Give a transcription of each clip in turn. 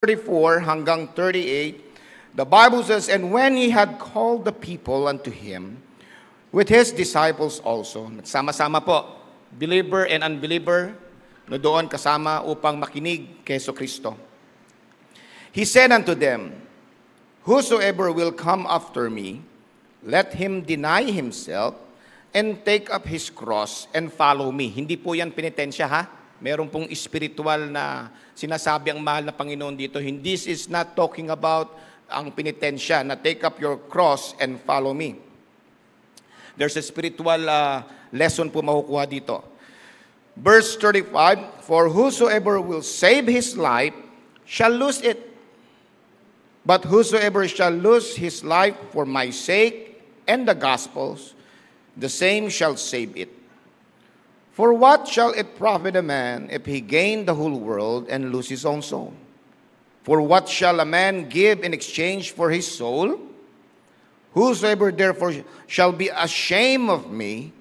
34 hanggang 38, the Bible says, "And when he had called the people unto him, with his disciples also," nagsama-sama po, believer and unbeliever, no doon kasama upang makinig kay Jesucristo. He said unto them, "Whosoever will come after me, let him deny himself, and take up his cross, and follow me." Hindi po yan penitensya, ha? Meron pong spiritual na sinasabi ang mahal na Panginoon dito. This is not talking about ang penitensya na take up your cross and follow me. There's a spiritual lesson po makukuha dito. Verse 35, "For whosoever will save his life shall lose it. But whosoever shall lose his life for my sake and the gospel's, the same shall save it. For what shall it profit a man if he gain the whole world and lose his own soul? For what shall a man give in exchange for his soul? Whosoever therefore shall be ashamed of me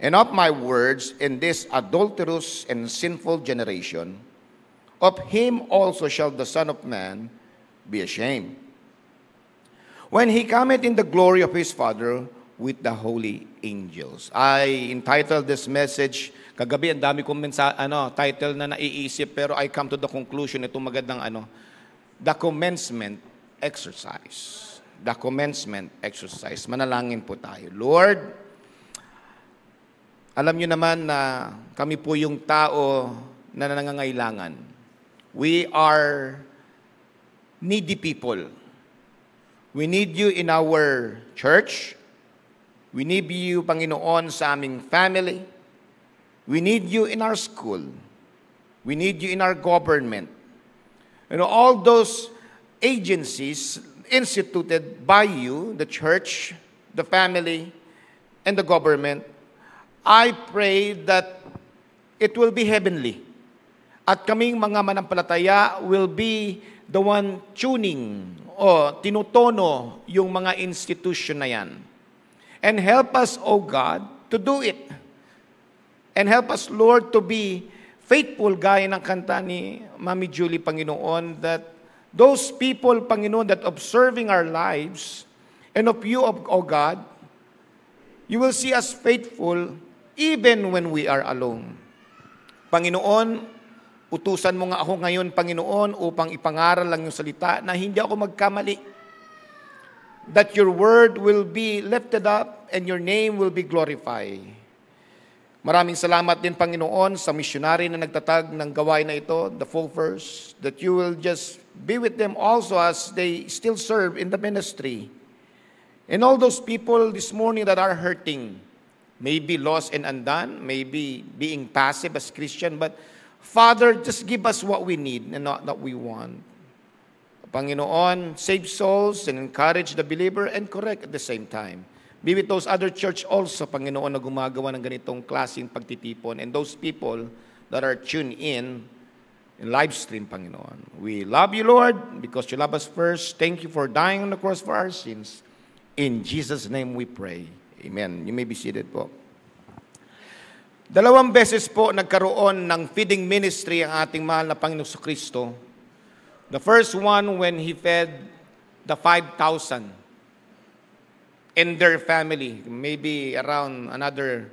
and of my words in this adulterous and sinful generation, of him also shall the Son of Man be ashamed, when he cometh in the glory of his Father with the holy angels." I entitled this message, kagabi ang dami kong title na naiisip, pero I come to the conclusion, itong magandang the commencement exercise. The commencement exercise. Manalangin po tayo. Lord, alam niyo naman na kami po yung tao na nangangailangan. We are needy people. We need you in our church. We need you, Panginoon, sa aming family. We need you in our school. We need you in our government. All those agencies instituted by you, the church, the family, and the government, I pray that it will be heavenly. At kaming mga manampalataya will be the one tuning o tinutono yung mga institution na yan. And help us, O God, to do it. And help us, Lord, to be faithful, gaya ng kanta ni Mami Julie, Panginoon, that those people, Panginoon, that observing our lives, and of you, O God, you will see us faithful even when we are alone. Panginoon, utusan mo nga ako ngayon, Panginoon, upang ipangaral lang yung salita na hindi ako magkamali. That your word will be lifted up and your name will be glorified. Maraming salamat din, Panginoon, sa missionary na nagtatag ng gawain na ito, the full verse, that you will just be with them also as they still serve in the ministry. And all those people this morning that are hurting, maybe lost and undone, maybe being passive as Christian, but Father, just give us what we need and not that we want. Panginoon, save souls and encourage the believer and correct at the same time. Be with those other church also, Panginoon, na gumagawa ng ganitong klaseng pagtitipon, and those people that are tuned in live stream, Panginoon. We love you, Lord, because you love us first. Thank you for dying on the cross for our sins. In Jesus' name we pray. Amen. You may be seated po. 2 beses po nagkaroon ng feeding ministry ang ating mahal na Panginoong Kristo. The first one when he fed the 5,000 and their family, maybe around another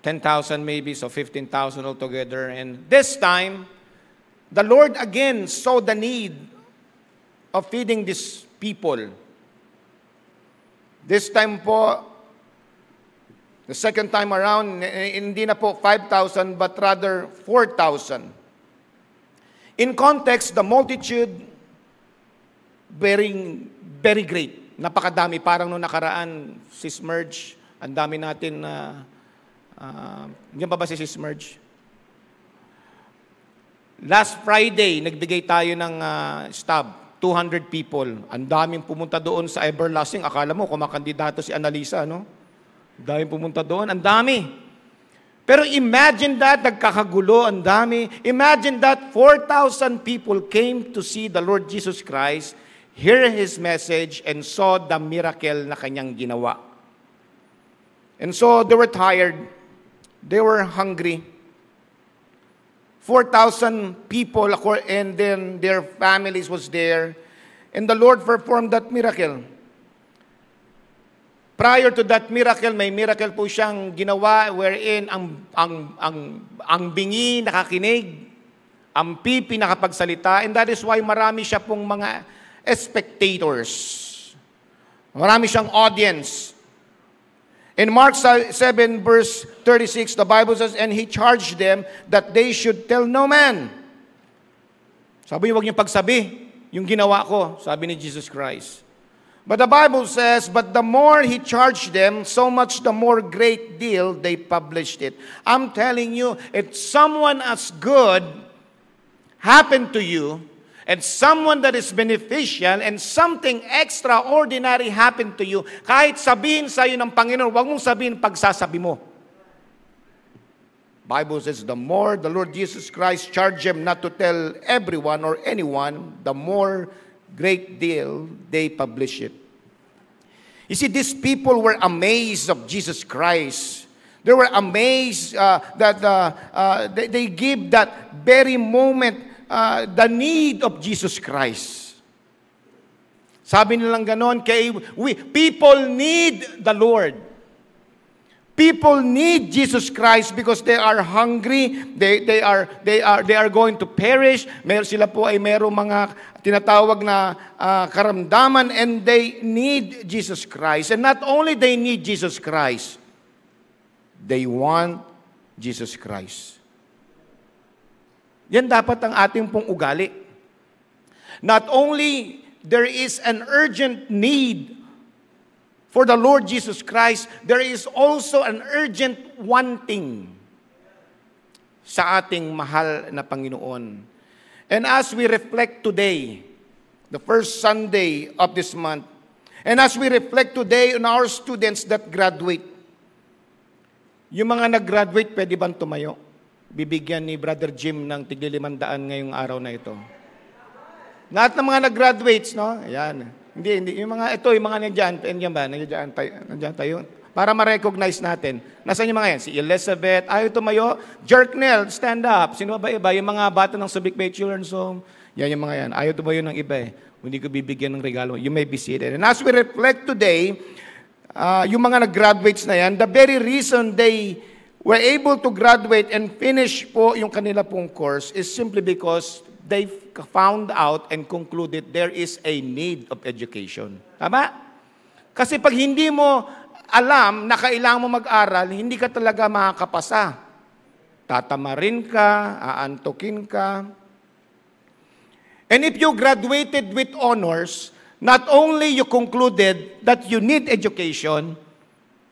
10,000 maybe, so 15,000 altogether. And this time, the Lord again saw the need of feeding these people. This time po, the second time around, hindi na po 5,000 but rather 4,000. In context, the multitude very great. Napakadami. Parang nung nakaraan, Sis Merge, ang dami natin na, yan pa ba si Sis Merge? Last Friday, nagbigay tayo ng stab, 200 people. Ang daming pumunta doon sa Everlasting. Akala mo, kumakandidato si Annalisa, no? Daming pumunta doon. Ang dami. Pero imagine that, nagkakagulo, ang dami. Imagine that 4,000 people came to see the Lord Jesus Christ, hear His message, and saw the miracle na Kanyang ginawa. And so they were tired. They were hungry. 4,000 people and then their families was there. And the Lord performed that miracle. Prior to that miracle, may miracle po siyang ginawa wherein ang bingi nakakinig, ang pipi nakapagsalita, and that is why marami siya pong mga spectators. Marami siyang audience. In Mark 7 verse 36, the Bible says, and he charged them that they should tell no man. Sabi niyo, huwag niyo pagsabi yung ginawa ko, sabi ni Jesus Christ. But the Bible says, but the more he charged them, so much the more great deal they published it. I'm telling you, if someone as good happened to you, and someone that is beneficial, and something extraordinary happened to you, kahit sabihin sa'yo ng Panginoon, huwag mong sabihin pagsasabi mo. Bible says, the more the Lord Jesus Christ charged them not to tell everyone or anyone, the more great deal they publish it. You see, these people were amazed of Jesus Christ. They were amazed that they give that very moment the need of Jesus Christ. Sabi nilang ganon, people need the Lord. People need Jesus Christ because they are hungry, they are going to perish. Sila po ay merong mga tinatawag na karamdaman, and they need Jesus Christ. And not only they need Jesus Christ, they want Jesus Christ. Yan dapat ang ating pong ugali. Not only there is an urgent need for the Lord Jesus Christ, there is also an urgent wanting sa ating mahal na Panginoon. And as we reflect today, the first Sunday of this month, and as we reflect today on our students that graduate, yung mga nag-graduate, pwede bang tumayo? Bibigyan ni Brother Jim ng tig-500 ngayong araw na ito. Lahat ng mga nag-graduates, no? Ayan. Hindi. Yung mga nandiyan ba? Nandiyan tayo. Para ma-recognize natin. Nasaan yung mga yan? Si Elizabeth, ayaw tumayo. Jerknell, stand up. Sino ba iba? Yung mga bata ng Subic Bay Children's Home. Yan yung mga yan. Ayaw tumayo ng iba eh. Hindi ko bibigyan ng regalo. You may be seated. And as we reflect today, yung mga nag-graduates na yan, the very reason they were able to graduate and finish po yung kanila pong course is simply because they found out and concluded there is a need of education. Tama? Kasi pag hindi mo alam na kailangan mo mag-aral, hindi ka talaga makakapasa. Tatamarin ka, aantukin ka. And if you graduated with honors, not only you concluded that you need education,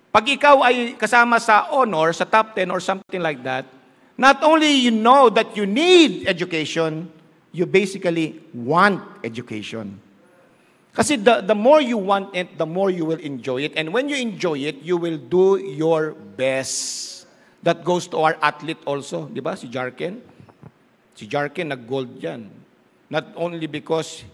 pag ikaw ay kasama sa honor, sa top 10 or something like that, not only you know that you need education, you basically want education. Kasi the more you want it, the more you will enjoy it. And when you enjoy it, you will do your best. That goes to our athlete also. Di ba? Si Jarken. Si Jarken, nag-gold yan. Not only because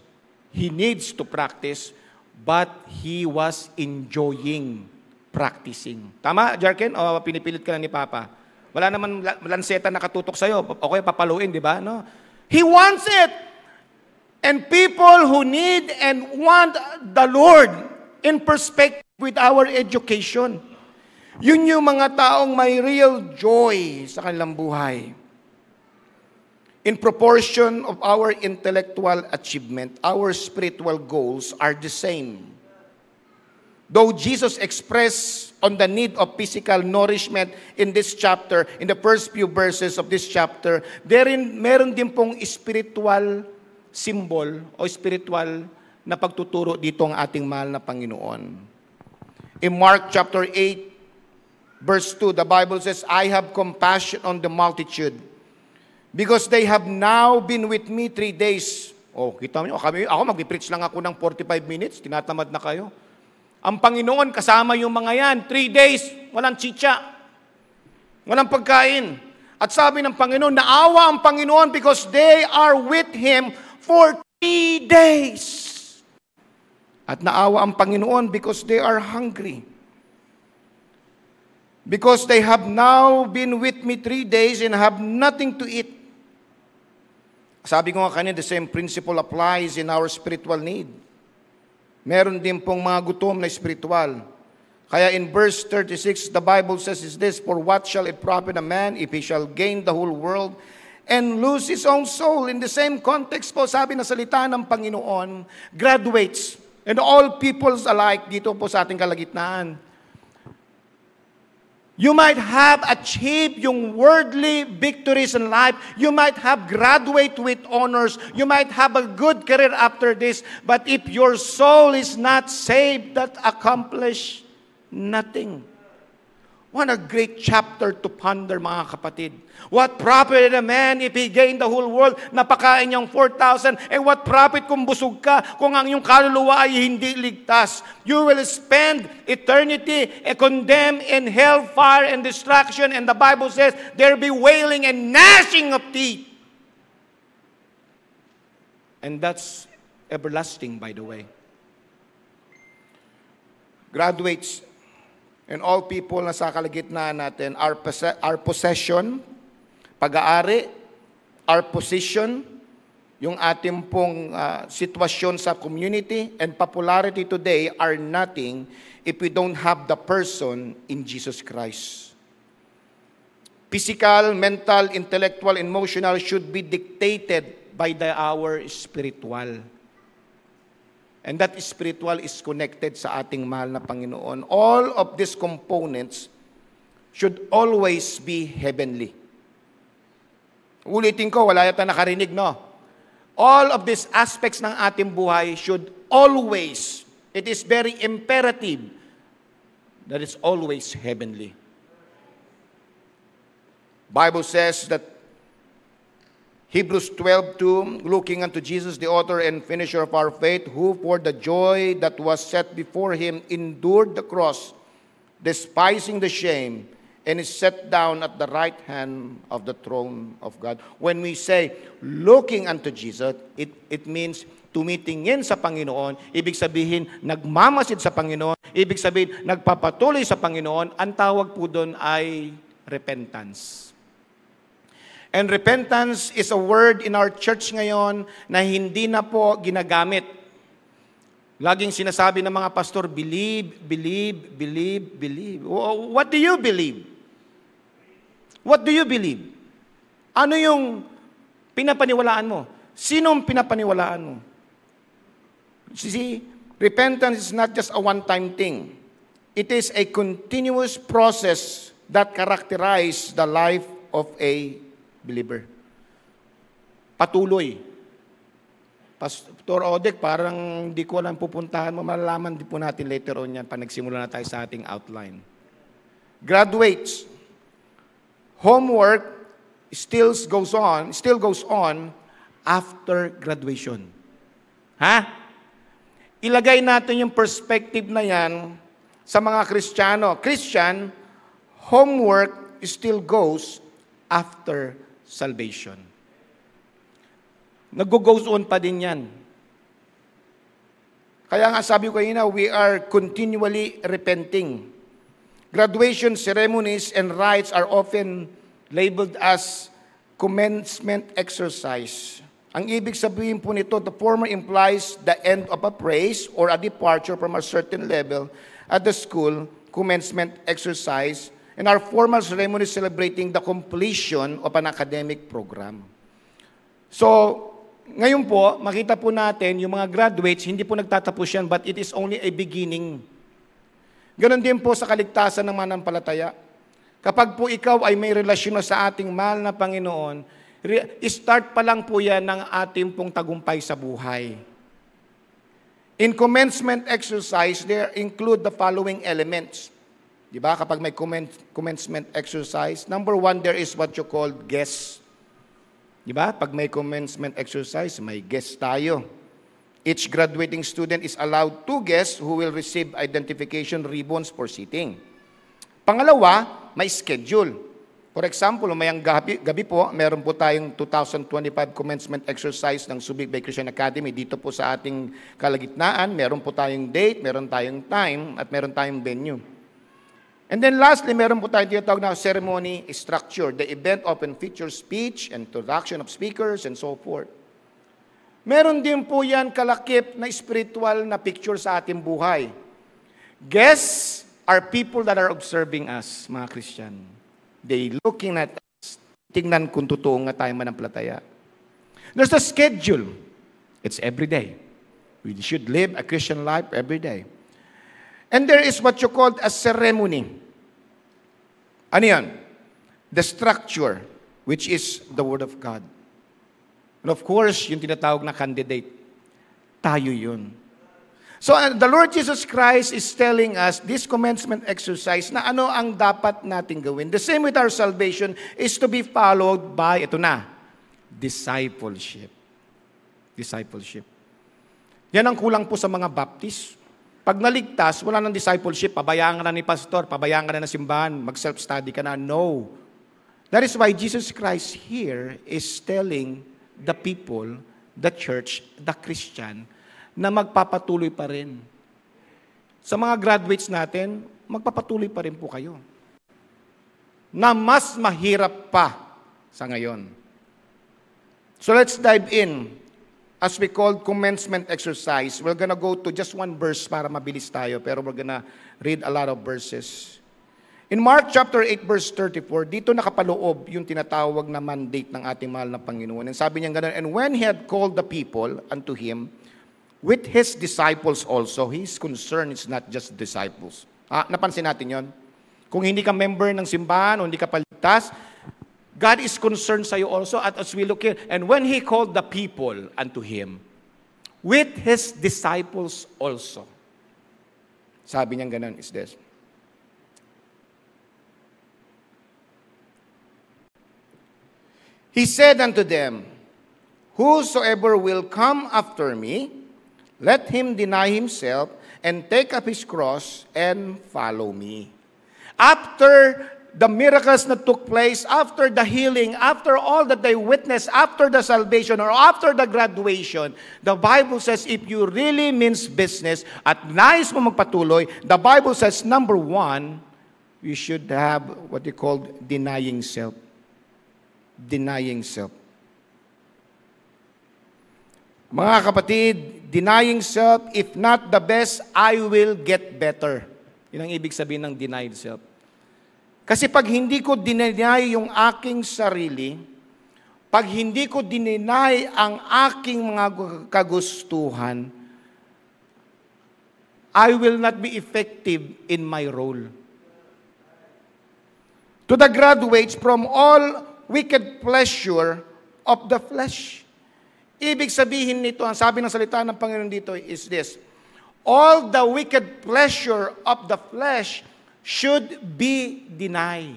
he needs to practice, but he was enjoying practicing. Tama, Jarken? O pinipilit ka na ni Papa? Wala naman lanseta nakatutok sa'yo. Okay, papaluin, di ba? No? He wants it. And people who need and want the Lord in perspective with our education, yun yung mga taong may real joy sa kanilang buhay. In proportion of our intellectual achievement, our spiritual goals are the same. Though Jesus expressed on the need of physical nourishment in this chapter, in the first few verses of this chapter, meron din pong spiritual symbol o spiritual na pagtuturo dito ang ating mahal na Panginoon. In Mark chapter 8, verse 2, the Bible says, I have compassion on the multitude, because they have now been with me 3 days. Oh, kita mo, ako mag-preach lang ako ng 45 minutes, tinatamad na kayo. Ang Panginoon kasama yung mga yan, 3 days, walang chicha, walang pagkain. At sabi ng Panginoon, naawa ang Panginoon because they are with Him for 3 days. At naawa ang Panginoon because they are hungry. Because they have now been with me 3 days and have nothing to eat. Sabi ko nga kanina, the same principle applies in our spiritual need. Meron din pong mga gutom na spiritual. Kaya in verse 36, the Bible says is this, "For what shall it profit a man if he shall gain the whole world and lose his own soul?" In the same context po, sabi na salita ng Panginoon, graduates and all peoples alike dito po sa ating kalagitnaan. You might have achieved yung worldly victories in life. You might have graduated with honors. You might have a good career after this. But if your soul is not saved, that accomplish nothing. What a great chapter to ponder, mga kapatid. What profit a man if he gained the whole world? Napakain niyang 4,000. And what profit kung busog ka, kung ang iyong kaluluwa ay hindi ligtas? You will spend eternity condemned in hellfire and destruction. And the Bible says, there be wailing and gnashing of teeth. And that's everlasting, by the way. Graduates, and all people na sa kalagitnaan natin, our possession, pag-aari, our position, yung ating pong sitwasyon sa community and popularity today are nothing if we don't have the person in Jesus Christ. Physical, mental, intellectual, emotional should be dictated by our spiritual. And that spiritual is connected sa ating mahal na Panginoon. All of these components should always be heavenly. Ulitin ko, wala yata nakarinig, no? All of these aspects ng ating buhay should always, it is very imperative that it's always heavenly. Bible says that Hebrews 12:2, looking unto Jesus, the author and finisher of our faith, who for the joy that was set before him endured the cross, despising the shame, and is set down at the right hand of the throne of God. When we say, looking unto Jesus, it means tumitingin sa Panginoon. Ibig sabihin, nagmamasid sa Panginoon. Ibig sabihin, nagpapatuloy sa Panginoon. Ang tawag po doon ay repentance. And repentance is a word in our church ngayon na hindi na po ginagamit. Laging sinasabi ng mga pastor, believe, believe, believe, believe. What do you believe? What do you believe? Ano yung pinapaniwalaan mo? Sinong pinapaniwalaan mo? See, repentance is not just a one-time thing. It is a continuous process that characterizes the life of a believer. Patuloy. Pastor Odek, parang di ko alam pupuntahan mo. Malalaman din po natin later on yan pag nagsimula na tayo sa ating outline. Graduates. Homework still goes on after graduation. Ha? Ilagay natin yung perspective na yan sa mga Kristiyano. Christian, homework still goes after salvation. Nag-goes on pa din yan. Kaya nga sabi ko kanina, we are continually repenting. Graduation ceremonies and rites are often labeled as commencement exercise. Ang ibig sabihin po nito, the former implies the end of a praise or a departure from a certain level at the school, commencement exercise, and our formal ceremony celebrating the completion of an academic program. So, ngayon po, makita po natin, yung mga graduates, hindi po nagtatapos yan, but it is only a beginning. Ganon din po sa kaligtasan ng manampalataya. Kapag po ikaw ay may relasyon na sa ating mahal na Panginoon, start pa lang po yan ng ating pong tagumpay sa buhay. In commencement exercise, there include the following elements. Diba? Kapag may commencement exercise, number one, there is what you call guests. Diba? Pag may commencement exercise, may guest tayo. Each graduating student is allowed 2 guests who will receive identification ribbons for seating. Pangalawa, may schedule. For example, umayang gabi po, meron po tayong 2025 commencement exercise ng Subic Bay Christian Academy. Dito po sa ating kalagitnaan, meron po tayong date, meron tayong time, at meron tayong venue. And then lastly, meron po tayong tinatawag na ceremony structure. The event often features speech, introduction of speakers, and so forth. Meron din po yan kalakip na spiritual na picture sa ating buhay. Guests are people that are observing us, mga Christian. They looking at us. Tingnan kung totoo nga tayo manampalataya. There's a schedule. It's every day. We should live a Christian life every day. And there is what you call a ceremony. Ano yan? The structure, which is the Word of God. And of course, yung tinatawag na candidate, tayo yun. So the Lord Jesus Christ is telling us this commencement exercise na ano ang dapat nating gawin. The same with our salvation is to be followed by, ito na, discipleship. Discipleship. Yan ang kulang po sa mga Baptist. Pag naligtas, wala ng discipleship, pabayaan ka na ni pastor, pabayaan ka na ng simbahan, mag-self-study ka na. No. That is why Jesus Christ here is telling the people, the church, the Christian, na magpapatuloy pa rin. Sa mga graduates natin, magpapatuloy pa rin po kayo. Na mas mahirap pa sa ngayon. So let's dive in. As we call commencement exercise, we're gonna go to just one verse para mabilis tayo, pero we're gonna read a lot of verses. In Mark chapter 8 verse 34, dito nakapaloob yung tinatawag na mandate ng ating mahal na Panginoon. And sabi niya gano'n, and when He had called the people unto Him, with His disciples also, His concern is not just disciples. Napansin natin yon. Kung hindi ka member ng simbahan o hindi ka paligtas, God is concerned sa iyo also. At as we look here, and when He called the people unto Him, with His disciples also. Sabi niya gano'n is this. He said unto them, whosoever will come after me, let him deny himself and take up his cross and follow me. After the miracles that took place, after the healing, after all that they witnessed, after the salvation or after the graduation, the Bible says if you really means business at nais mo magpatuloy, the Bible says number one, you should have what you call denying self. Denying self. Mga kapatid, denying self, if not the best, I will get better. Yun ang ibig sabihin ng denied self. Kasi pag hindi ko dineny yung aking sarili, pag hindi ko dineny ang aking mga kagustuhan, I will not be effective in my role. To the graduates from all wicked pleasure of the flesh. Ibig sabihin nito, ang sabi ng salita ng Panginoon dito is this, all the wicked pleasure of the flesh should be denied.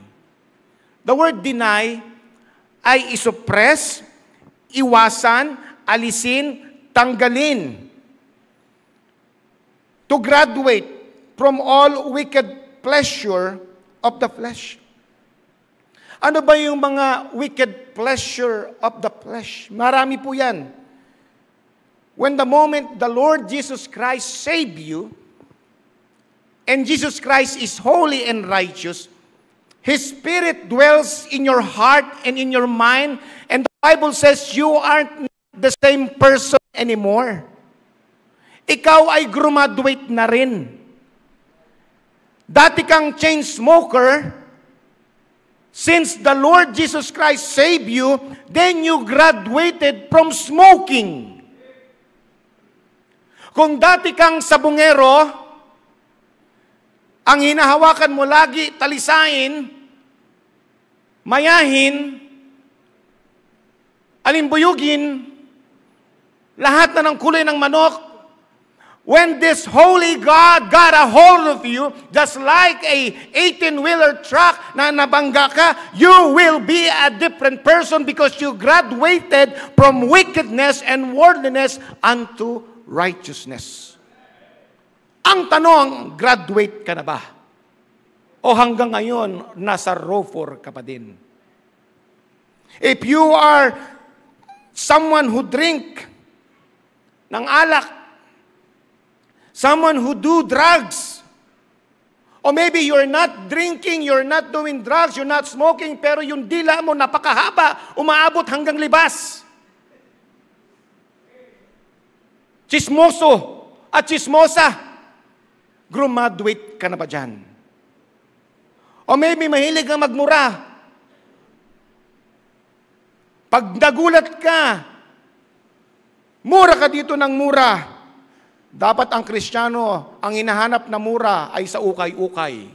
The word deny ay isuppress, iwasan, alisin, tanggalin. To graduate from all wicked pleasure of the flesh. Ano ba yung mga wicked pleasure of the flesh? Marami po yan. When the moment the Lord Jesus Christ saved you, and Jesus Christ is holy and righteous, His Spirit dwells in your heart and in your mind, and the Bible says you aren't the same person anymore. Ikaw ay graduate na rin. Dati kang chain smoker, since the Lord Jesus Christ saved you, then you graduated from smoking. Kung dati kang sabungero, ang hinahawakan mo lagi, talisain, mayahin, alimbuyugin, lahat na ng kulay ng manok, when this holy God got a hold of you, just like a 18-wheeler truck na nabangga ka, you will be a different person because you graduated from wickedness and worldliness unto righteousness. Ang tanong, graduate ka na ba? O hanggang ngayon, nasa rofor ka pa din? If you are someone who drink ng alak, someone who do drugs, or maybe you're not not drinking, you're not doing drugs, you're not smoking, pero yung dila mo napakahaba, umaabot hanggang libas. Chismoso at chismosa, graduate ka na ba dyan? O maybe mahilig kang magmura. Pag nagulat ka, mura ka dito ng mura. Dapat ang Kristiyano, ang hinahanap na mura ay sa ukay-ukay.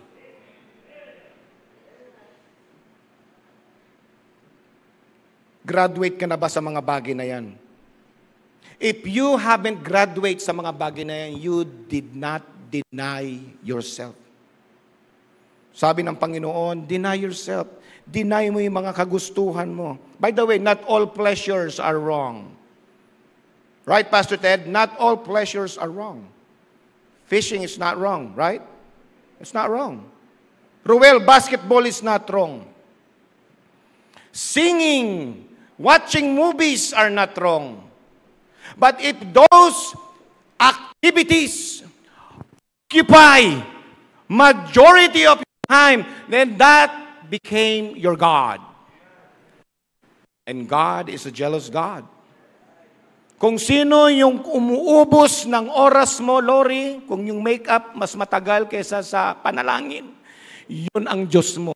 Graduate ka na ba sa mga bagay na yan? If you haven't graduate sa mga bagay na yan, you did not deny yourself. Sabi ng Panginoon, deny yourself. Deny mo yung mga kagustuhan mo. By the way, not all pleasures are wrong. Right, Pastor Ted? Not all pleasures are wrong. Fishing is not wrong, right? It's not wrong. Ruel, basketball is not wrong. Singing, watching movies are not wrong. But if those activities occupy majority of your time, then that became your God. And God is a jealous God. Kung sino yung umuubos ng oras mo, Lori, kung yung makeup mas matagal kaysa sa panalangin, yun ang Diyos mo.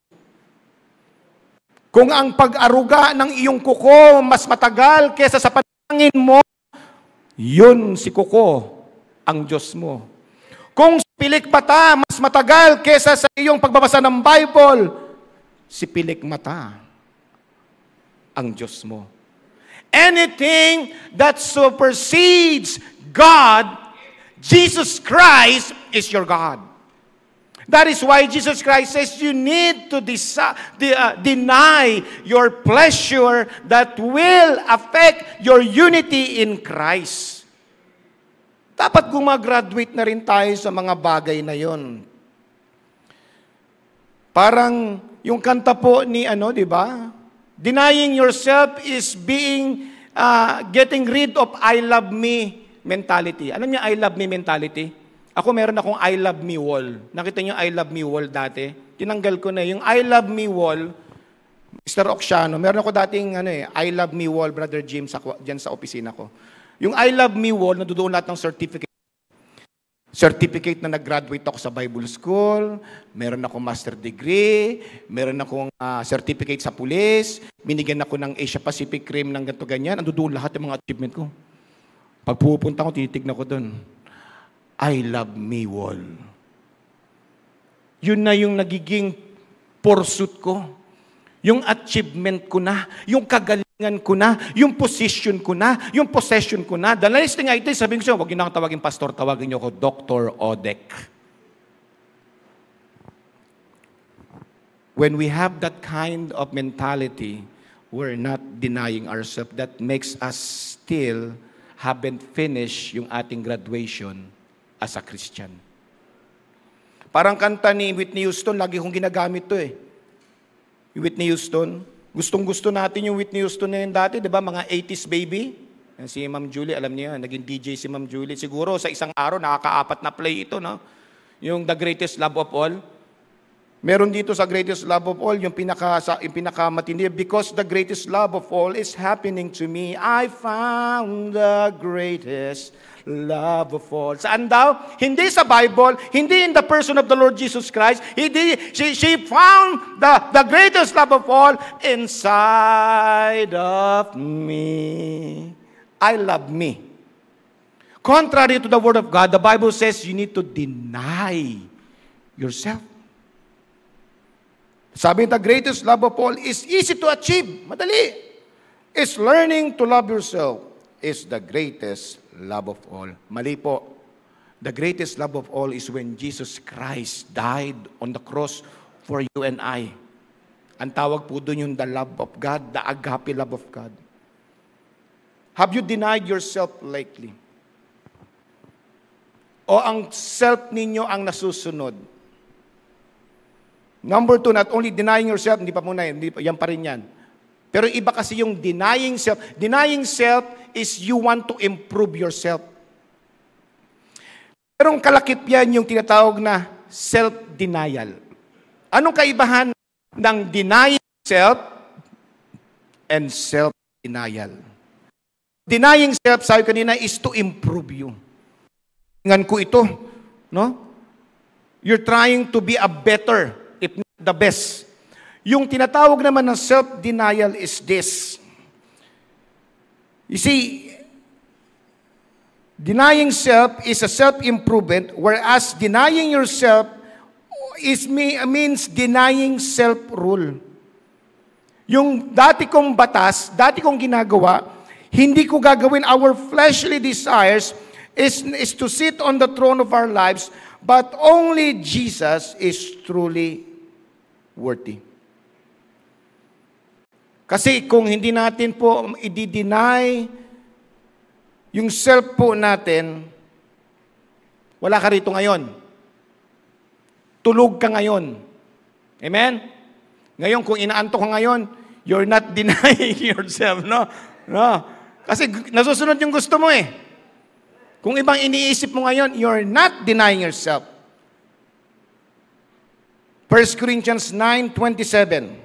Kung ang pag-aruga ng iyong kuko mas matagal kaysa sa panalangin mo, yun si kuko, ang Diyos mo. Kung pilik mata mas matagal kaysa sa iyong pagbabasa ng Bible, si pilik mata, ang Diyos mo. Anything that supersedes God, Jesus Christ is your God. That is why Jesus Christ says you need to deny your pleasure that will affect your unity in Christ. Dapat gumagraduate na rin tayo sa mga bagay na yon. Parang yung kanta po ni di ba? Denying yourself is getting rid of I love me mentality. Alam niyo I love me mentality? Ako meron akong I love me wall. Nakita niyo I love me wall dati? Tinanggal ko na yung I love me wall. Mr. Oxiano, meron ako dating I love me wall, Brother Jim, diyan sa opisina ko. Yung I love me wall, nandoon lahat ng certificate. Certificate na nag-graduate ako sa Bible School, meron akong master degree, meron akong certificate sa police, binigyan ako ng Asia Pacific Rim ng ganito ganyan, ando doon lahat ng mga achievement ko. Pag pupunta ko, tinitignan ko doon. I love me wall. Yun na yung nagiging pursuit ko. Yung achievement ko na, yung kagalingan ko na, yung position ko na, yung possession ko na. The last thing I did, sabihin ko siya, huwag niyo na tawagin pastor, tawagin niyo ako Dr. Odek. When we have that kind of mentality, we're not denying ourselves. That makes us still haven't finished yung ating graduation as a Christian. Parang kanta ni Whitney Houston, lagi kong ginagamit to Whitney Houston. Gustong-gusto natin yung Whitney Houston na yun dati, di ba? Mga 80s baby. Si Ma'am Julie, alam niyo yan, naging DJ si Ma'am Julie. Siguro sa isang araw, nakaka-4 na play ito, no? Yung The Greatest Love of All. Meron dito sa Greatest Love of All, yung pinakamatindi. Because the greatest love of all is happening to me. I found the greatest love of all. Saan daw? Hindi sa Bible, hindi in the person of the Lord Jesus Christ. She found the greatest love of all inside of me. I love me. Contrary to the Word of God, the Bible says you need to deny yourself. Sabi, the greatest love of all is easy to achieve. Madali. It's learning to love yourself is the greatest love of all. Mali po. The greatest love of all is when Jesus Christ died on the cross for you and I. Ang tawag po doon yung the love of God, the agape love of God. Have you denied yourself lately? O ang self ninyo ang nasusunod? Number 2, not only denying yourself, hindi pa muna yan pa rin yan. Pero iba kasi yung denying self. Denying self is you want to improve yourself. Pero kalakip yan yung tinatawag na self-denial. Anong kaibahan ng denying self and self-denial? Denying self, sabi kanina, is to improve you. Tingnan ko ito, no? You're trying to be a better, if not the best. Yung tinatawag naman ng self-denial is this. You see, denying self is a self-improvement, whereas denying yourself means denying self-rule. Yung dati kong batas, dati kong ginagawa, hindi ko gagawin. Our fleshly desires is to sit on the throne of our lives, but only Jesus is truly worthy. Kasi kung hindi natin po i-deny yung self po natin, wala ka rito ngayon. Tulog ka ngayon. Amen? Ngayon, kung inaantok ka ngayon, you're not denying yourself, no? No. Kasi nasusunod yung gusto mo eh. Kung ibang iniisip mo ngayon, you're not denying yourself. 1 Corinthians 9:27.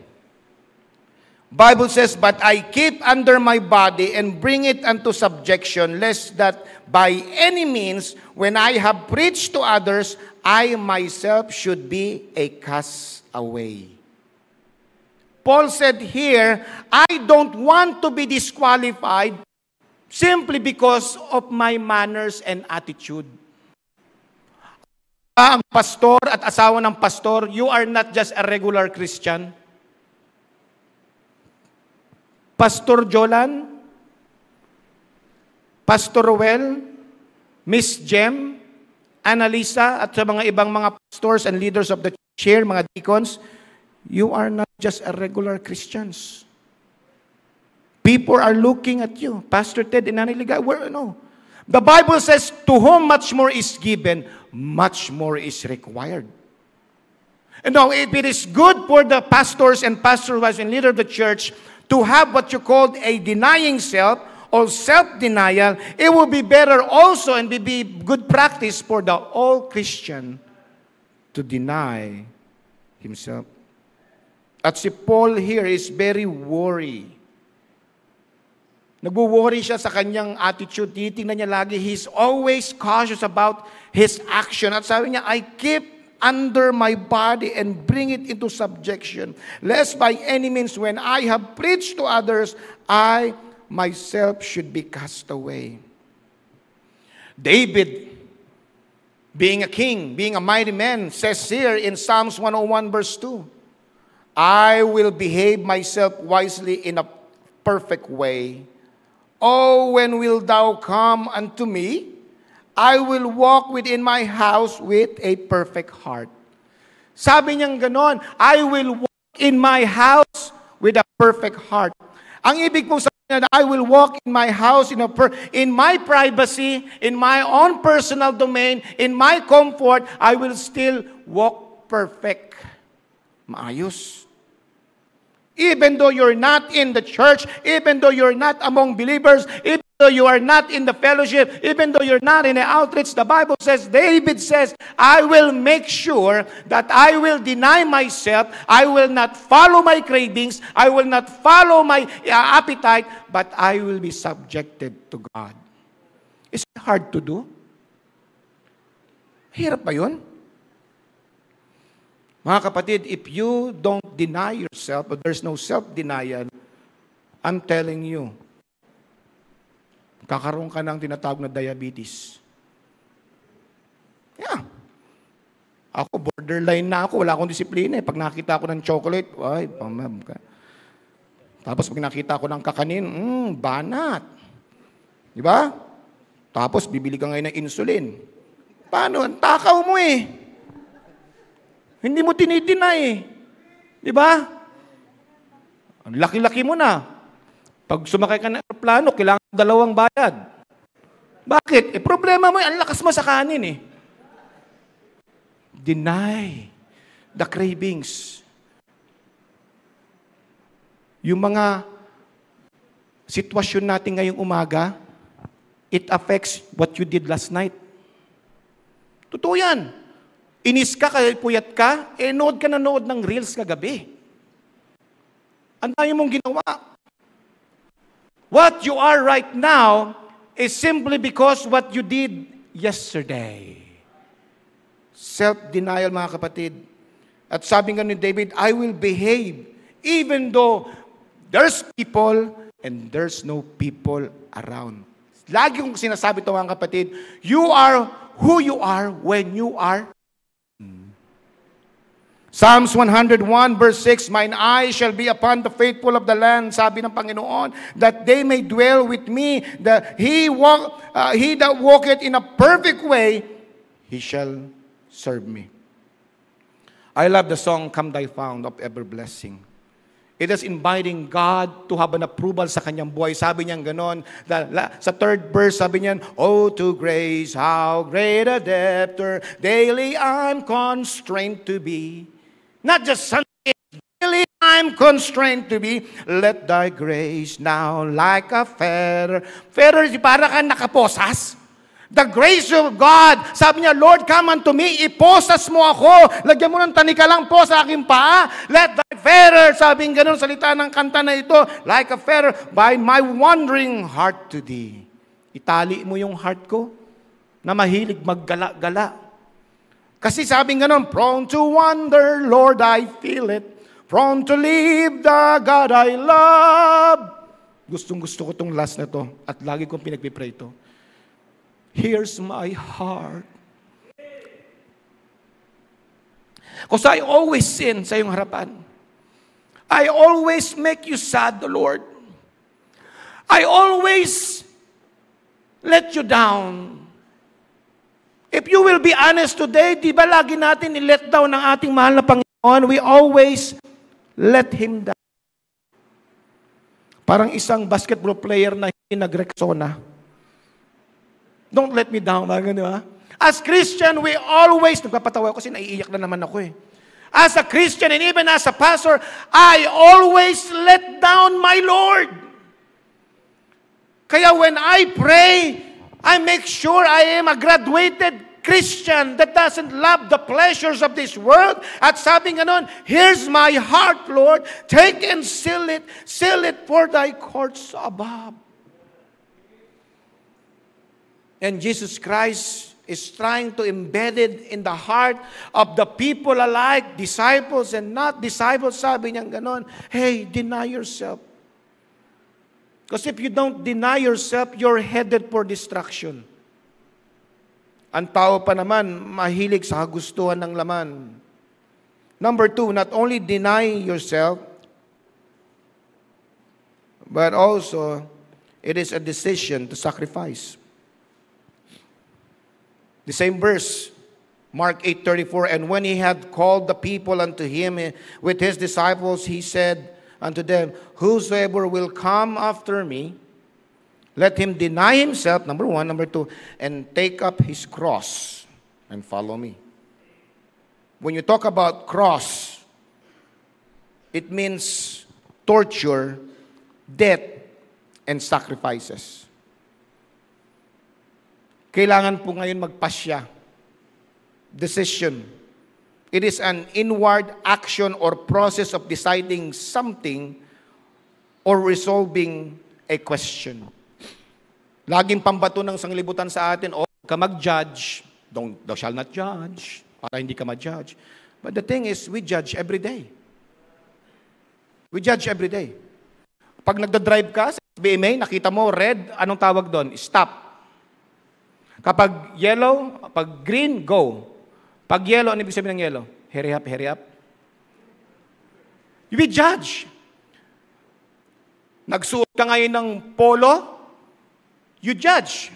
Bible says, "But I keep under my body and bring it unto subjection, lest that by any means, when I have preached to others, I myself should be a castaway." Paul said here, I don't want to be disqualified simply because of my manners and attitude. Ang pastor at asawa ng pastor, you are not just a regular Christian. Pastor Jolan, Pastor Ruel, Miss Jem, Annalisa, at sa mga ibang mga pastors and leaders of the church here, mga deacons, you are not just a regular Christians. People are looking at you. Pastor Ted and Nanay Liga, no. The Bible says, to whom much more is given, much more is required. And now, if it is good for the pastors and pastors and leaders of the church to have what you call a denying self or self-denial, it will be better also and be good practice for the all Christian to deny himself. At si Paul here is very worried. Nagwo-worry siya sa kanyang attitude. Titingnan niya lagi. He's always cautious about his action. At sabi niya, I keep under my body and bring it into subjection, lest by any means when I have preached to others, I myself should be cast away. David, being a king, being a mighty man, says here in Psalms 101 verse 2, I will behave myself wisely in a perfect way. Oh, when wilt thou come unto me? I will walk within my house with a perfect heart. Sabi niyang ganon, I will walk in my house with a perfect heart. Ang ibig po sabihin na I will walk in my house in my privacy, in my own personal domain, in my comfort, I will still walk perfect. Maayos. Even though you're not in the church, even though you're not among believers, even though you are not in the fellowship, even though you're not in the outreach, the Bible says, David says, I will make sure that I will deny myself, I will not follow my cravings, I will not follow my appetite, but I will be subjected to God. Is it hard to do? Hirap ba yun? Mga kapatid, if you don't deny yourself, or there's no self-denial, I'm telling you, kakaroon ka ng tinatawag na diabetes. Yeah. Ako, borderline na ako. Wala akong disiplina. Pag nakita ko ng chocolate, ay, pamam ka. Tapos pag nakita ko ng kakanin, banat. Di ba? Tapos bibili ka ngayon ng insulin. Paano? Ang takaw mo eh. Hindi mo tinidina eh. Di ba? Ang laki-laki mo na. Pag sumakay ka ng aeroplano, kailangan dalawang bayad. Bakit? Problema mo, ang lakas mo sa kanin eh. Deny the cravings. Yung mga sitwasyon natin ngayong umaga, it affects what you did last night. Totoo yan. Inis ka kaya puyat ka, nood ka na nood ng reels kagabi. Ang dami mong ginawa. What you are right now is simply because what you did yesterday. Self-denial, mga kapatid. At sabi nga ni David, I will behave even though there's people and there's no people around. Lagi kong sinasabi ito, mga kapatid, you are who you are when you are. Psalms 101 verse 6, mine eyes shall be upon the faithful of the land, sabi ng Panginoon, that they may dwell with me, that he that walketh in a perfect way, he shall serve me. I love the song, Come Thy Fount of Ever Blessing. It is inviting God to have an approval sa kanyang buhay. Sabi niya ganon, sa third verse, sabi niya, oh, to grace, how great a debtor, daily I'm constrained to be. Not just Sunday, daily I'm constrained to be. Let thy grace now like a feather. Feather, para ka nakaposas. The grace of God. Sabi niya, Lord, come unto me. Iposas mo ako. Lagyan mo ng tanikalang po sa aking paa. Let thy feather, sabi ng ganun, salita ng kanta na ito, like a feather, by my wandering heart to thee. Itali mo yung heart ko na mahilig maggala-gala. Kasi sabi ng ganun, prone to wander, Lord, I feel it. Prone to leave the God I love. Gustong-gusto ko itong last na to at lagi kong pinagpipray ito. Here's my heart. Because I always sin sa iyong harapan. I always make you sad, the Lord. I always let you down. If you will be honest today, di ba lagi natin i-let down ng ating mahal na Panginoon? We always let Him down. Parang isang basketball player na hindi nag-Rexona. Don't let me down. Di ba? As Christian, we always, nagpapatawa kasi naiiyak na naman ako eh. As a Christian and even as a pastor, I always let down my Lord. Kaya when I pray, I make sure I am a graduated Christian that doesn't love the pleasures of this world. At sabi nga nun, here's my heart, Lord. Take and seal it for thy courts above. And Jesus Christ is trying to embed it in the heart of the people alike, disciples and not disciples. Sabi niya ganon, hey, deny yourself. Because if you don't deny yourself, you're headed for destruction. Ang tao pa naman, mahilig sa kagustuhan ng laman. Number 2, not only deny yourself, but also, it is a decision to sacrifice. The same verse, Mark 8:34, and when he had called the people unto him with his disciples, he said unto them, whosoever will come after me, let him deny himself, number 1, number 2, and take up his cross and follow me. When you talk about cross, it means torture, death, and sacrifices. Kailangan po ngayon magpasya. Decision. It is an inward action or process of deciding something or resolving a question. Laging pambato ng sanglibutan sa atin, huwag ka mag-judge. Thou shall not judge. Para hindi ka ma-judge. But the thing is, we judge every day. We judge every day. Pag nagda-drive ka sa BMA, nakita mo red, anong tawag doon? Stop. Kapag yellow, pag green, go. Pag yellow, ano ibig sabihin ng yellow? Hurry up, hurry up. We judge. Nagsuot ka ngayon ng polo, you judge.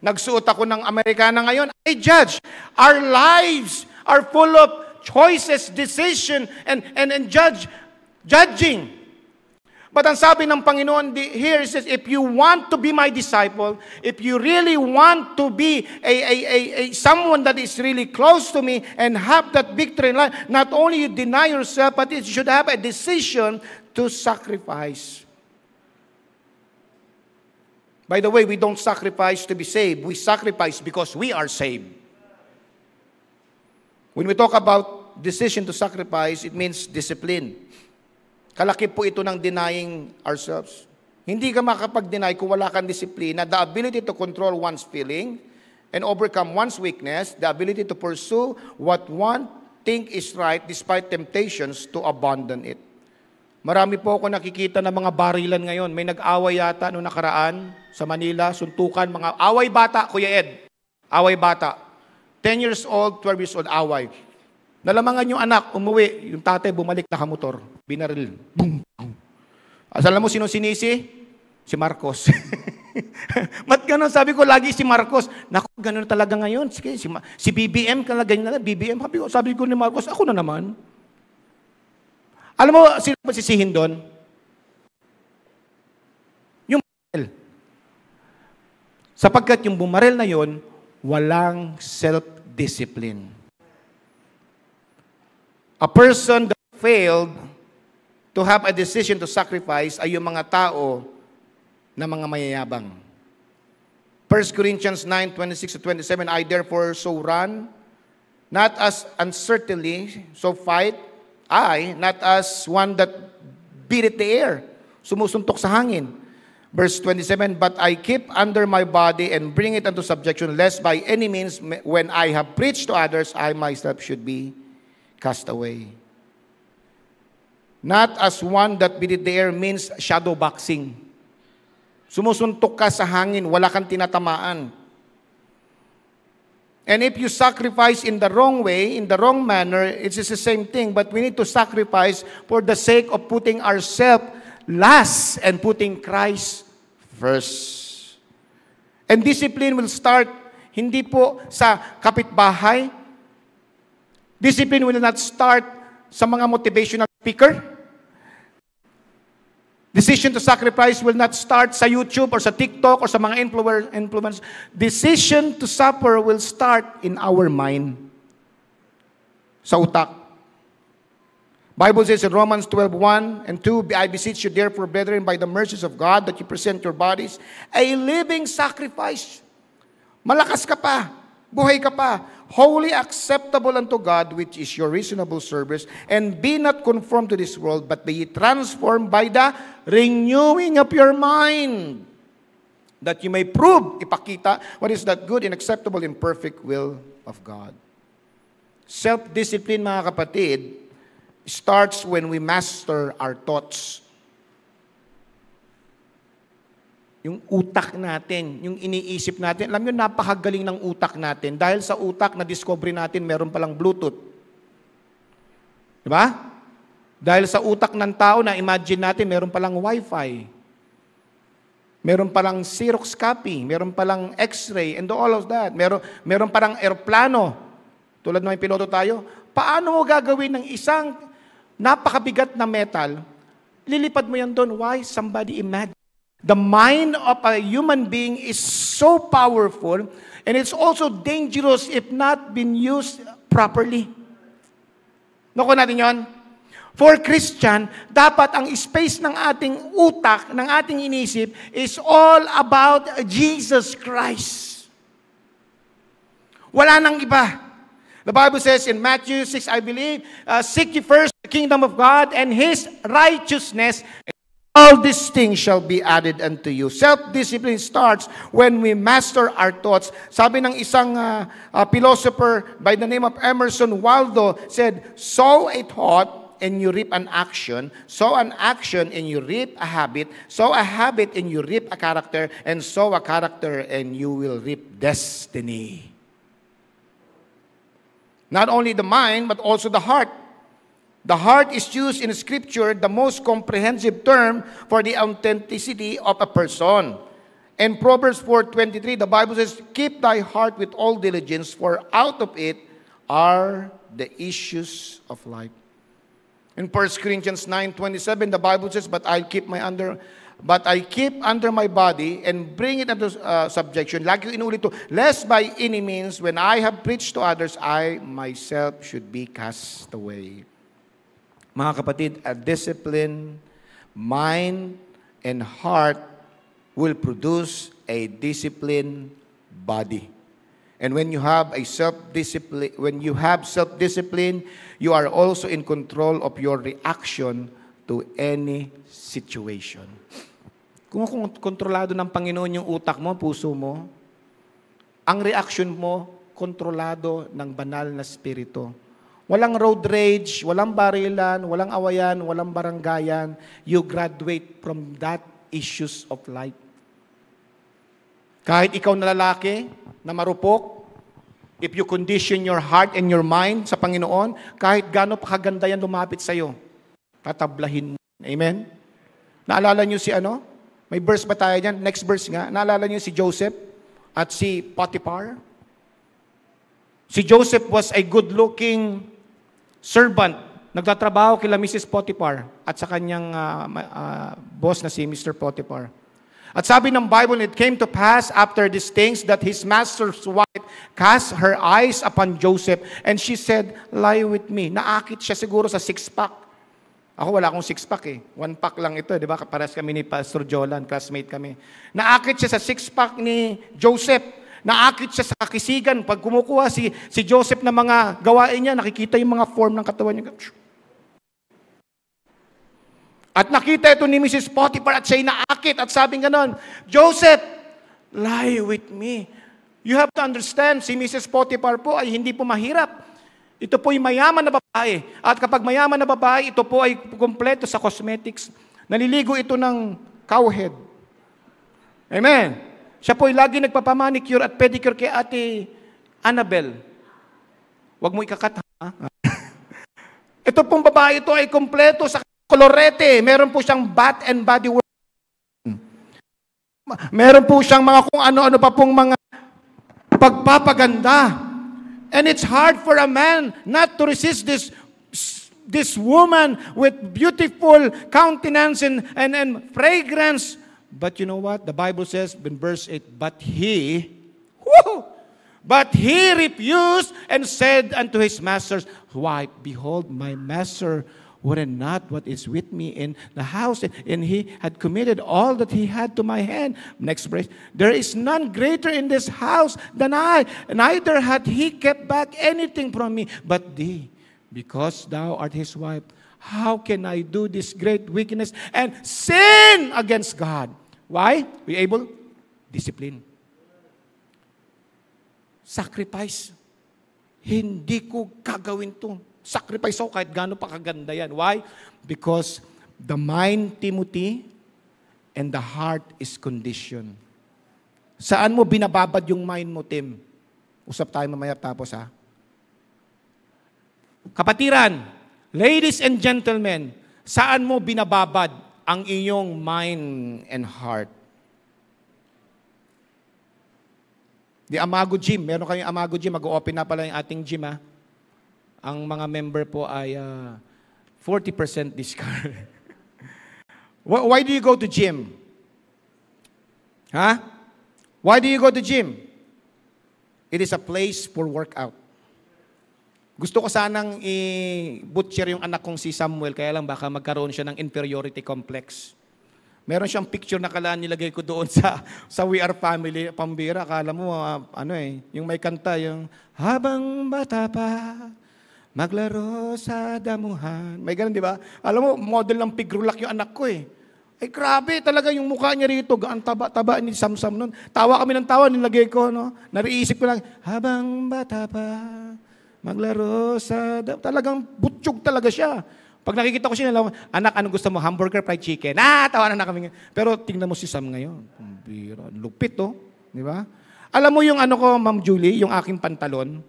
Nagsuot ako ng Amerikana ngayon, I judge. Our lives are full of choices, decision, and judging. But ang sabi ng Panginoon here says, if you want to be my disciple, if you really want to be someone that is really close to me and have that victory in life, not only you deny yourself, but you should have a decision to sacrifice. By the way, we don't sacrifice to be saved. We sacrifice because we are saved. When we talk about decision to sacrifice, it means discipline. Kalaki po ito ng denying ourselves. Hindi ka makapag-deny kung wala kang disiplina. The ability to control one's feeling and overcome one's weakness, the ability to pursue what one think is right despite temptations to abandon it. Marami po ako nakikita na mga barilan ngayon. May nag-away yata noong nakaraan sa Manila, suntukan, mga away bata, Kuya Ed. Away bata. 10 years old, 12 years old, away. Nalamangan yung anak, umuwi, yung tatay bumalik nakamotor, binaril. Boom, boom. Alam mo sino sinisi? Si Marcos. Ba't ganun? Sabi ko lagi si Marcos. Naku, ganun talaga ngayon. Sige, si BBM, ganyan na, BBM. Sabi ko ni Marcos, ako na naman. Alam mo, sino ba sisihin doon? Yung bumarel. Sapagkat yung bumarel na yon, walang self-discipline. A person that failed to have a decision to sacrifice ay yung mga tao na mga mayayabang. 1 Corinthians 9:26-27, I therefore so run, not as uncertainly, so fight, not as one that beateth the air, sumusuntok sa hangin. Verse 27, but I keep under my body and bring it unto subjection, lest by any means, when I have preached to others, I myself should be cast away. Not as one that beateth the air means shadow boxing. Sumusuntok ka sa hangin, wala kang tinatamaan. And if you sacrifice in the wrong way, in the wrong manner, it's just the same thing. But we need to sacrifice for the sake of putting ourselves last and putting Christ first. And discipline will start hindi po sa kapitbahay. Discipline will not start sa mga motivational speaker. Decision to sacrifice will not start sa YouTube or sa TikTok or sa mga influence. Decision to suffer will start in our mind. Sa utak. Bible says in Romans 12:1 and 2, I beseech you therefore, brethren, by the mercies of God, that you present your bodies a living sacrifice. Malakas ka pa. Buhay ka pa. Holy, acceptable unto God, which is your reasonable service, and be not conformed to this world, but be ye transformed by the renewing of your mind, that you may prove, ipakita, what is that good and acceptable and perfect will of God. Self-discipline, mga kapatid, starts when we master our thoughts. Yung utak natin, yung iniisip natin. Alam nyo, napakagaling ng utak natin. Dahil sa utak, na-discover natin, meron palang Bluetooth. Diba? Dahil sa utak ng tao, na-imagine natin, meron palang Wi-Fi. Meron palang Xerox copy. Meron palang X-ray and all of that. Meron palang aeroplano. Tulad ng may piloto tayo. Paano mo gagawin ng isang napakabigat na metal? Lilipad mo yan doon. Why? Somebody imagine. The mind of a human being is so powerful, and it's also dangerous if not been used properly. Naku natin yon. For Christian, dapat ang space ng ating utak, ng ating inisip, is all about Jesus Christ. Wala nang iba. The Bible says in Matthew 6, I believe, seek ye first the kingdom of God and His righteousness, all these things shall be added unto you. Self-discipline starts when we master our thoughts. Sabi ng isang philosopher by the name of Emerson Waldo said, sow a thought and you reap an action. Sow an action and you reap a habit. Sow a habit and you reap a character. And sow a character and you will reap destiny. Not only the mind, but also the heart. The heart is used in Scripture, the most comprehensive term for the authenticity of a person. In Proverbs 4:23, the Bible says, keep thy heart with all diligence, for out of it are the issues of life. In 1 Corinthians 9:27, the Bible says, but I keep under my body and bring it into subjection. Lagi inulit to, lest by any means, when I have preached to others, I myself should be cast away. Mga kapatid, a disciplined mind and heart will produce a disciplined body. And when you have self-discipline, you are also in control of your reaction to any situation. Kung kontrolado ng Panginoon yung utak mo, puso mo, ang reaction mo, kontrolado ng banal na spirito. Walang road rage, walang barilan, walang awayan, walang baranggayan. You graduate from that issues of life. Kahit ikaw na lalaki, na marupok, if you condition your heart and your mind sa Panginoon, kahit gaano pa kaganda yan lumapit sa'yo, tatablahin mo. Amen? Naalala niyo si ano? May verse ba tayo dyan? Next verse nga. Naalala niyo si Joseph at si Potiphar? Si Joseph was a good-looking servant. Nagtatrabaho kila Mrs. Potiphar at sa kanyang boss na si Mr. Potiphar. At sabi ng Bible, it came to pass after these things that his master's wife cast her eyes upon Joseph and she said, lie with me. Naakit siya siguro sa six-pack. Ako wala akong six-pack eh. One-pack lang ito, di ba? Pares kami ni Pastor Jolan, classmate kami. Naakit siya sa six-pack ni Joseph. Naakit siya sa kisigan. Pag kumukuha si Joseph na mga gawain niya, nakikita yung mga form ng katawan niya. At nakita ito ni Mrs. Potiphar at siya'y naakit at sabing ganon, Joseph, lie with me. You have to understand, si Mrs. Potiphar po ay hindi po mahirap. Ito po ay mayaman na babae. At kapag mayaman na babae, ito po ay kumpleto sa cosmetics. Naliligo ito ng cowhead. Amen. Siya po ay lagi nagpapamanicure at pedicure kay Ate Annabel. Huwag mo ikakat, ha? Ito pong babae ito ay kumpleto sa kolorete. Meron po siyang bath and body work. Meron po siyang mga kung ano-ano pa pong mga pagpapaganda. And it's hard for a man not to resist this woman with beautiful countenance and fragrance. But you know what? The Bible says in verse 8, But he refused and said unto his master's wife, Behold, my master would not what is with me in the house, and he had committed all that he had to my hand. Next verse, there is none greater in this house than I, neither had he kept back anything from me, but thee, because thou art his wife. How can I do this great wickedness and sin against God? Why? We able? Discipline. Sacrifice. Hindi ko gagawin to. Sacrifice ako kahit gaano pa kaganda yan. Why? Because the mind, Timothy, and the heart is conditioned. Saan mo binababad yung mind mo, Tim? Usap tayo mamaya tapos, ha? Kapatiran, ladies and gentlemen, saan mo binababad ang iyong mind and heart? Di Amago Gym. Meron kayong Amago Gym. Mag-open na pala yung ating gym, ha? Ang mga member po ay 40% discount. Why do you go to gym? Huh? Why do you go to gym? It is a place for workout. Gusto ko sanang i-butcher yung anak kong si Samuel, kaya lang baka magkaroon siya ng inferiority complex. Meron siyang picture na kalaan nilagay ko doon sa We Are Family, pambira. Akala mo, yung may kanta, yung habang bata pa, maglaro sa damuhan. May ganun, di ba? Alam mo, model ng pigrulak yung anak ko eh. Ay, grabe talaga yung mukha niya rito. Ang taba-taba ni Samsam nun. Tawa kami ng tawa, nilagay ko, no? Nariisip ko lang, habang bata pa, maglaro sa damuhan. Talagang butsyog talaga siya. Pag nakikita ko siya, anak, anong gusto mo? Hamburger, fried chicken? Tawa na kami. Pero tingnan mo si Sam ngayon. Lupit, oh. Di ba? Alam mo yung ano ko, Ma'am Julie, yung aking pantalon,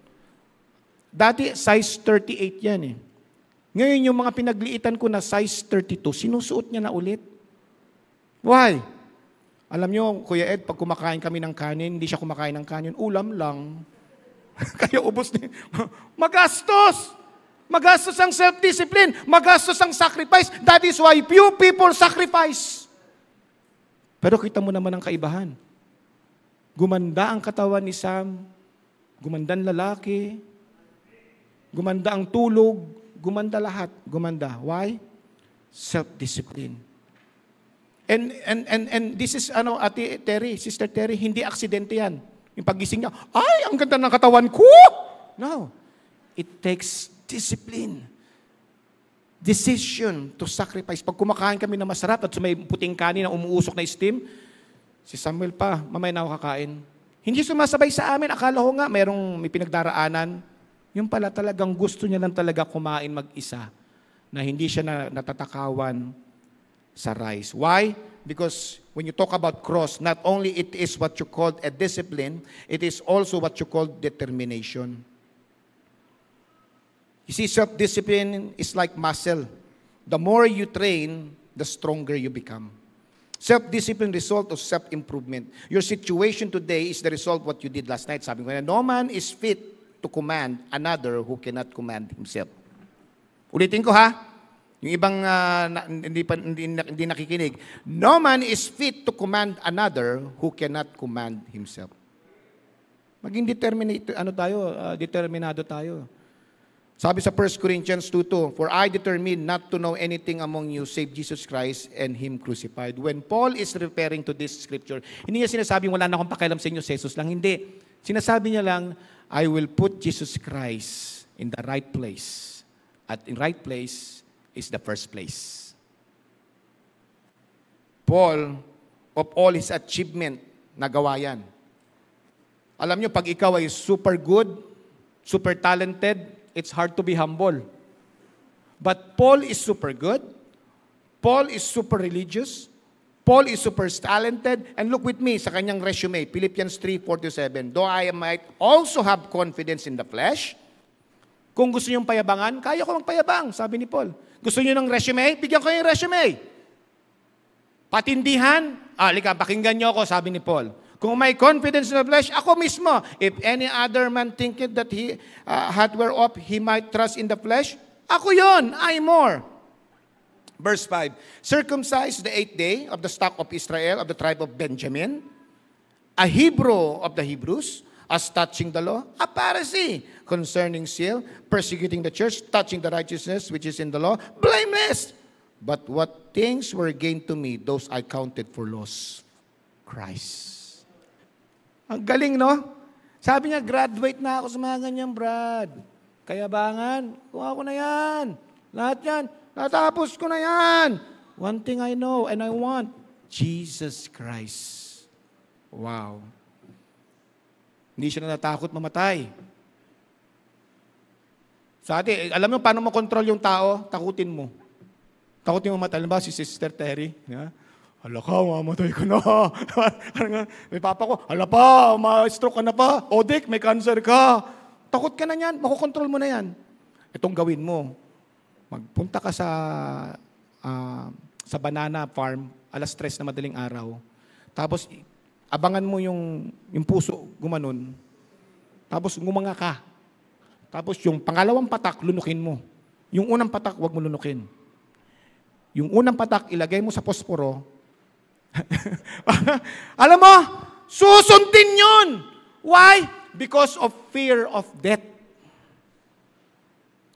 dati, size 38 yan eh. Ngayon, yung mga pinagliitan ko na size 32, sinusuot niya na ulit. Why? Alam nyo, Kuya Ed, pag kumakain kami ng kanin, hindi siya kumakain ng kanin, ulam lang. Kaya ubos niya. Magastos! Magastos ang self-discipline. Magastos ang sacrifice. That is why few people sacrifice. Pero kita mo naman ang kaibahan. Gumanda ang katawan ni Sam. Gumanda ang lalaki. Gumanda ang tulog, gumanda lahat, gumanda. Why? Self-discipline. And this is Ate Terry, Sister Terry, hindi aksidente yan. Yung pagising niya, ay, ang ganda ng katawan ko! No. It takes discipline. Decision to sacrifice. Pag kumakain kami na masarap at may puting kanin na umuusok na steam, si Samuel pa, mamaya na ako kakain. Hindi sumasabay sa amin. Akala ko nga, may pinagdaraanan. Yung pala talagang gusto niya lang talaga kumain mag-isa na hindi siya natatakawan sa rice. Why? Because when you talk about cross, not only it is what you call a discipline, it is also what you call determination. You see, self-discipline is like muscle. The more you train, the stronger you become. Self-discipline result of self-improvement. Your situation today is the result of what you did last night. Sabi ko na, no man is fit to command another who cannot command himself. Ulitin ko ha. Yung ibang hindi nakikinig. No man is fit to command another who cannot command himself. Maging determinado tayo. Sabi sa 1 Corinthians 2:2, for I determined not to know anything among you save Jesus Christ and Him crucified. When Paul is referring to this scripture, hindi niya sinasabing wala na akong pakialam sa inyo, si Jesus lang. Hindi. Sinasabi niya lang, I will put Jesus Christ in the right place. At in right place is the first place. Paul, of all his achievement, nagawa yan. Alam niyo, pag ikaw ay super good, super talented, it's hard to be humble. But Paul is super good. Paul is super religious. Paul is super talented. And look with me sa kanyang resume, Philippians 3:4-7. Though I might also have confidence in the flesh, kung gusto niyong payabangan, kaya ko magpayabang, sabi ni Paul. Gusto niyo ng resume? Bigyan ko yung resume. Patindihan? Halika, pakinggan niyo ako, sabi ni Paul. Kung may confidence in the flesh, ako mismo. If any other man thinketh that he had whereof he might trust in the flesh, ako yon, I more. Verse 5, circumcised the 8th day of the stock of Israel, of the tribe of Benjamin, a Hebrew of the Hebrews, as touching the law, a Pharisee, concerning zeal, persecuting the church, touching the righteousness which is in the law, blameless. But what things were gained to me, those I counted for loss. Christ. Ang galing, no? Sabi niya, graduate na ako sa mga ganyan, Brad. Kayabangan, kuha ko na yan. Lahat yan, natapos ko na yan. One thing I know and I want, Jesus Christ. Wow. Hindi siya natatakot mamatay. Sa atin, alam mo paano makontrol yung tao? Takutin mo. Takutin mo mamatay. Alam ba si Sister Terry? Yeah? Hala ka, mamatay ka na. May papa ko, hala pa, ma-stroke ka na pa. O Dick, may cancer ka. Takot ka na yan, makokontrol mo na yan. Itong gawin mo. Magpunta ka sa banana farm, alas 3 na madaling araw. Tapos, abangan mo yung puso gumanon. Tapos, ngumanga ka. Tapos, yung pangalawang patak, lunukin mo. Yung unang patak, huwag mo lunukin. Yung unang patak, ilagay mo sa posporo. Alam mo, susundin yun. Why? Because of fear of death.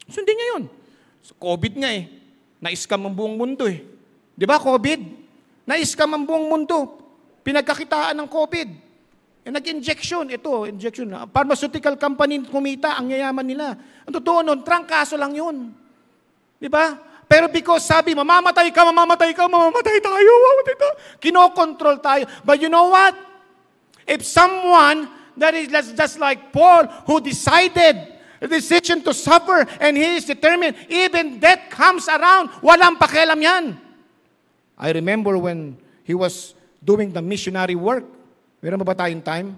Sundin niya yun. So, COVID nga eh. Na-scam ang buong mundo eh. Di ba, COVID? Na-scam ang buong mundo. Pinagkakitaan ng COVID. Nag-injection. Ito, injection. Pharmaceutical company kumita, ang yayaman nila. Ang totoo nun, trangkaso lang yun. Di ba? Pero because sabi, mamamatay tayo, mamamatay tayo. Kinokontrol tayo. But you know what? If someone that is just like Paul, who decided the decision to suffer, and he is determined, even death comes around, walang pakialam yan. I remember when he was doing the missionary work. Meron ba tayong time?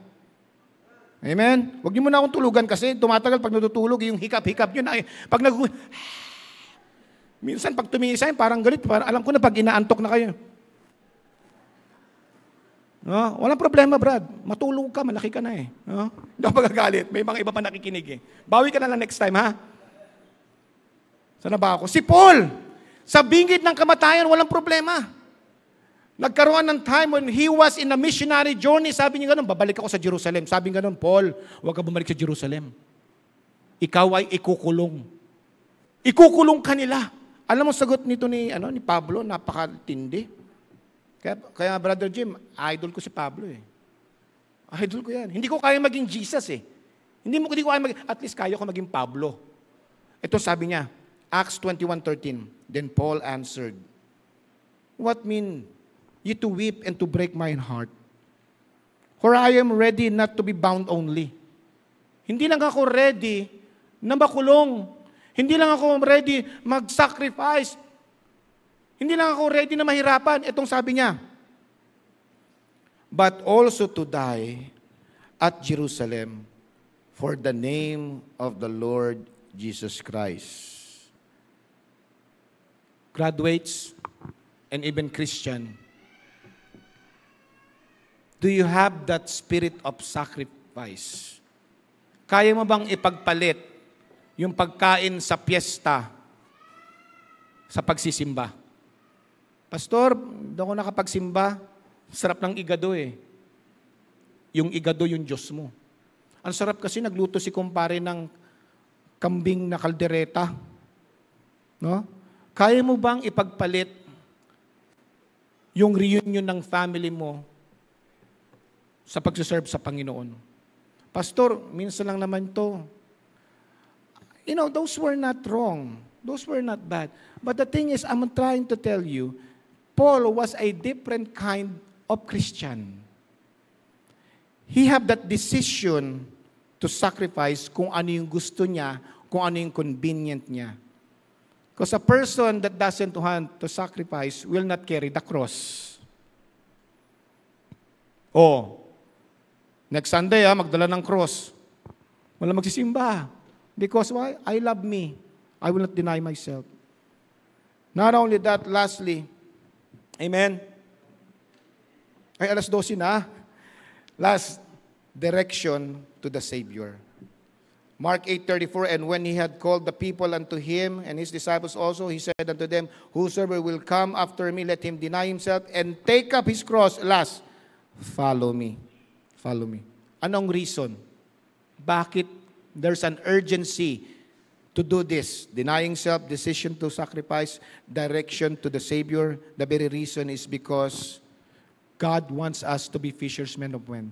Amen? Huwag niyo muna akong tulugan kasi tumatagal pag natutulog, yung hikap-hikap yun. Pag minsan pag tumingin sa akin, parang galit. Parang, alam ko na pag inaantok na kayo. No? Walang problema, Brad. Matulog ka, malaki ka na eh. No? Hindi ako magagalit. May mga iba pa nakikinig eh. Bawi ka na lang next time, ha? Sana ba ako? Si Paul, sa bingit ng kamatayan, walang problema. Nagkaroon ng time when he was in a missionary journey. Sabi niya ganun, babalik ako sa Jerusalem. Sabi niya ganun, Paul, huwag ka bumalik sa Jerusalem. Ikaw ay ikukulong. Ikukulong ka nila. Alam mo, sagot nito ni Pablo, napakatindi. Kaya Brother Jim, idol ko si Pablo eh. Idol ko yan. Hindi ko kaya maging Jesus eh. Hindi ko kaya maging, at least kaya ko maging Pablo. Ito sabi niya, Acts 21:13. Then Paul answered, what mean you to weep and to break my heart? For I am ready not to be bound only. Hindi lang ako ready na makulong. Hindi lang ako ready mag-sacrifice. Hindi lang ako ready na mahirapan. Itong sabi niya, but also to die at Jerusalem for the name of the Lord Jesus Christ. Graduates and even Christian, do you have that spirit of sacrifice? Kaya mo bang ipagpalit yung pagkain sa piyesta sa pagsisimba? Pastor, hindi ako nakapagsimba. Sarap ng igado eh. Yung igado yung Diyos mo. Ang sarap kasi nagluto si kumpare ng kambing na kaldereta. No? Kaya mo bang ipagpalit yung reunion ng family mo sa pagsiserve sa Panginoon? Pastor, minsan lang naman to. You know, those were not wrong. Those were not bad. But the thing is, I'm trying to tell you, Paul was a different kind of Christian. He had that decision to sacrifice kung ano yung gusto niya, kung ano yung convenient niya. Because a person that doesn't want to sacrifice will not carry the cross. Oh, next Sunday, magdala ng cross. Wala magsisimba. Because why? I love me. I will not deny myself. Not only that, lastly, amen? Ay, 12:00 na. Last, direction to the Savior. Mark 8:34, and when he had called the people unto him, and his disciples also, he said unto them, whosoever will come after me, let him deny himself, and take up his cross, last, follow me. Follow me. Anong reason? Bakit there's an urgency to do this? Denying self, decision to sacrifice, direction to the Savior. The very reason is because God wants us to be fishermen of men.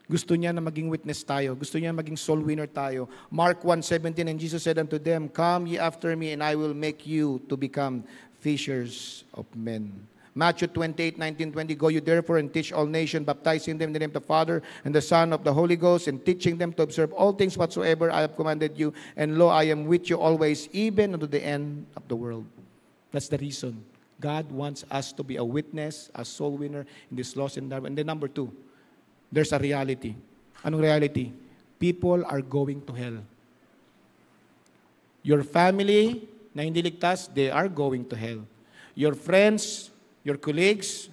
Gusto niya na maging witness tayo. Gusto niya na maging soul winner tayo. Mark 1:17, and Jesus said unto them, come ye after me, and I will make you to become fishers of men. Matthew 28:19-20, go you therefore and teach all nations, baptizing them in the name of the Father and the Son of the Holy Ghost, and teaching them to observe all things whatsoever I have commanded you. And lo, I am with you always, even unto the end of the world. That's the reason. God wants us to be a witness, a soul winner in this lost and dark. And then number 2, there's a reality. Anong reality? People are going to hell. Your family na hindi ligtas, they are going to hell. Your friends, your colleagues,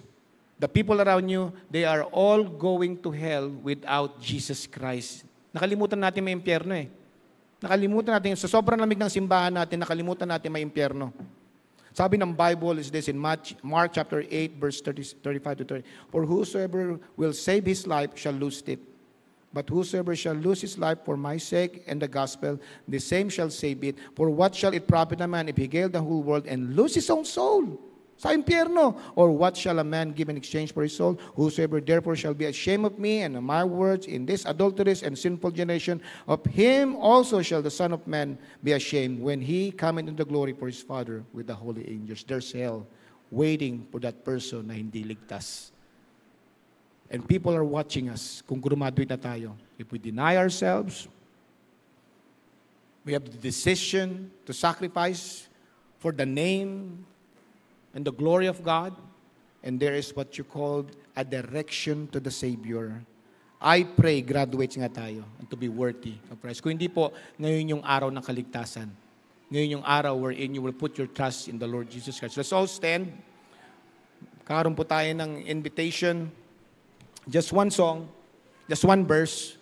the people around you, they are all going to hell without Jesus Christ. Nakalimutan natin may impyerno eh. Nakalimutan natin, sa sobrang lamig ng simbahan natin, nakalimutan natin may impyerno. Sabi ng Bible is this in Mark chapter 8, verse 35-30. For whosoever will save his life shall lose it. But whosoever shall lose his life for my sake and the gospel, the same shall save it. For what shall it profit a man if he gain the whole world and lose his own soul? Sa impyerno. Or what shall a man give in exchange for his soul? Whosoever therefore shall be ashamed of me and of my words in this adulterous and sinful generation, of him also shall the Son of Man be ashamed when he cometh into the glory for his Father with the holy angels. There's hell waiting for that person na hindi ligtas. And people are watching us kung graduate na tayo. If we deny ourselves, we have the decision to sacrifice for the name and the glory of God, and there is what you call a direction to the Savior. I pray, graduates nga tayo, and to be worthy of Christ. Kung hindi po, ngayon yung araw ng kaligtasan. Ngayon yung araw wherein you will put your trust in the Lord Jesus Christ. Let's all stand. Karoon po tayo ng invitation. Just one song, just one verse.